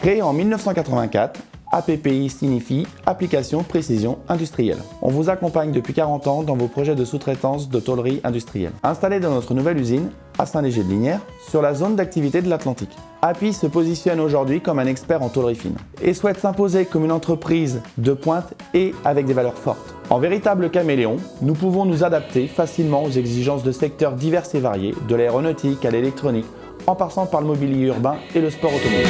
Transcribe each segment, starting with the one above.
Créé en 1984, APPI signifie Application Précision Industrielle. On vous accompagne depuis 40 ans dans vos projets de sous-traitance de tôlerie industrielle. Installé dans notre nouvelle usine, à Saint-Léger-de-Lignières, sur la zone d'activité de l'Atlantique. API se positionne aujourd'hui comme un expert en tôlerie fine et souhaite s'imposer comme une entreprise de pointe et avec des valeurs fortes. En véritable caméléon, nous pouvons nous adapter facilement aux exigences de secteurs divers et variés, de l'aéronautique à l'électronique, en passant par le mobilier urbain et le sport automobile.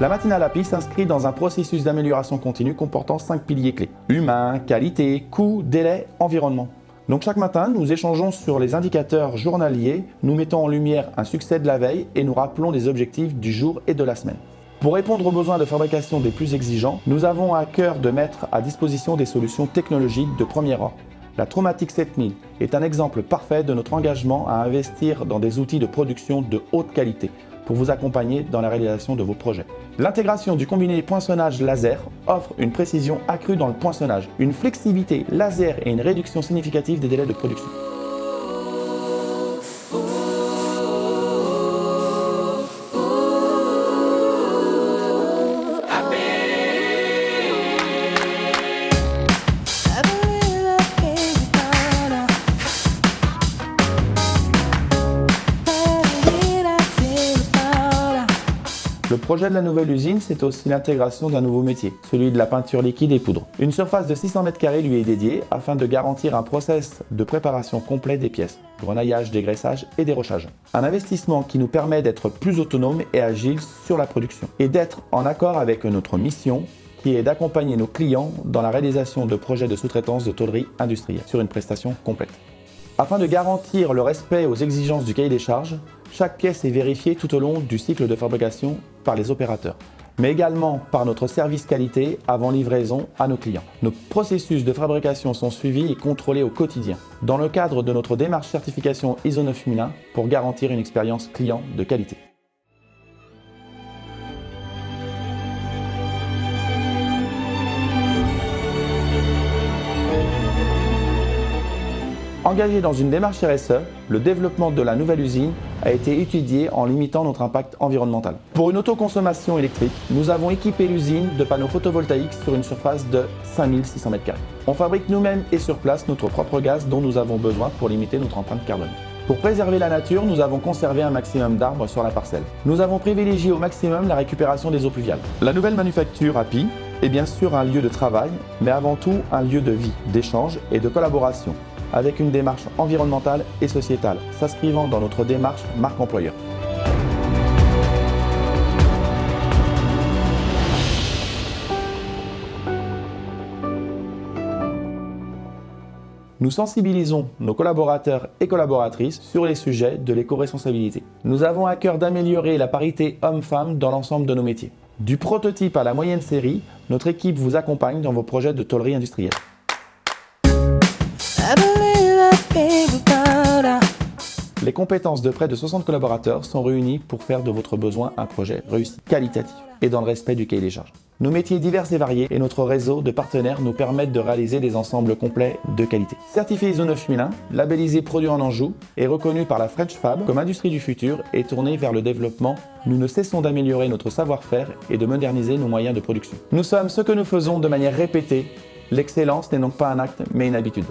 La matinale API s'inscrit dans un processus d'amélioration continue comportant 5 piliers clés. Humain, qualité, coût, délai, environnement. Donc chaque matin, nous échangeons sur les indicateurs journaliers, nous mettons en lumière un succès de la veille et nous rappelons les objectifs du jour et de la semaine. Pour répondre aux besoins de fabrication des plus exigeants, nous avons à cœur de mettre à disposition des solutions technologiques de premier ordre. La Traumatic 7000 est un exemple parfait de notre engagement à investir dans des outils de production de haute qualité pour vous accompagner dans la réalisation de vos projets. L'intégration du combiné poinçonnage laser offre une précision accrue dans le poinçonnage, une flexibilité laser et une réduction significative des délais de production. Le projet de la nouvelle usine, c'est aussi l'intégration d'un nouveau métier, celui de la peinture liquide et poudre. Une surface de 600 m² lui est dédiée afin de garantir un process de préparation complet des pièces, grenaillage, dégraissage et dérochage. Un investissement qui nous permet d'être plus autonome et agile sur la production et d'être en accord avec notre mission qui est d'accompagner nos clients dans la réalisation de projets de sous-traitance de tôlerie industrielle sur une prestation complète. Afin de garantir le respect aux exigences du cahier des charges, chaque pièce est vérifiée tout au long du cycle de fabrication par les opérateurs, mais également par notre service qualité avant livraison à nos clients. Nos processus de fabrication sont suivis et contrôlés au quotidien, dans le cadre de notre démarche certification ISO 9001 pour garantir une expérience client de qualité. Engagé dans une démarche RSE, le développement de la nouvelle usine a été étudié en limitant notre impact environnemental. Pour une autoconsommation électrique, nous avons équipé l'usine de panneaux photovoltaïques sur une surface de 5600 m². On fabrique nous-mêmes et sur place notre propre gaz dont nous avons besoin pour limiter notre empreinte carbone. Pour préserver la nature, nous avons conservé un maximum d'arbres sur la parcelle. Nous avons privilégié au maximum la récupération des eaux pluviales. La nouvelle manufacture API est bien sûr un lieu de travail, mais avant tout un lieu de vie, d'échange et de collaboration, avec une démarche environnementale et sociétale, s'inscrivant dans notre démarche marque employeur. Nous sensibilisons nos collaborateurs et collaboratrices sur les sujets de l'éco-responsabilité. Nous avons à cœur d'améliorer la parité homme-femme dans l'ensemble de nos métiers. Du prototype à la moyenne série, notre équipe vous accompagne dans vos projets de tôlerie industrielle. Les compétences de près de 60 collaborateurs sont réunies pour faire de votre besoin un projet réussi, qualitatif et dans le respect du cahier des charges. Nos métiers divers et variés et notre réseau de partenaires nous permettent de réaliser des ensembles complets de qualité. Certifié ISO 9001, labellisé Produit en Anjou et reconnu par la French Fab comme industrie du futur et tourné vers le développement, nous ne cessons d'améliorer notre savoir-faire et de moderniser nos moyens de production. Nous sommes ce que nous faisons de manière répétée. L'excellence n'est donc pas un acte, mais une habitude.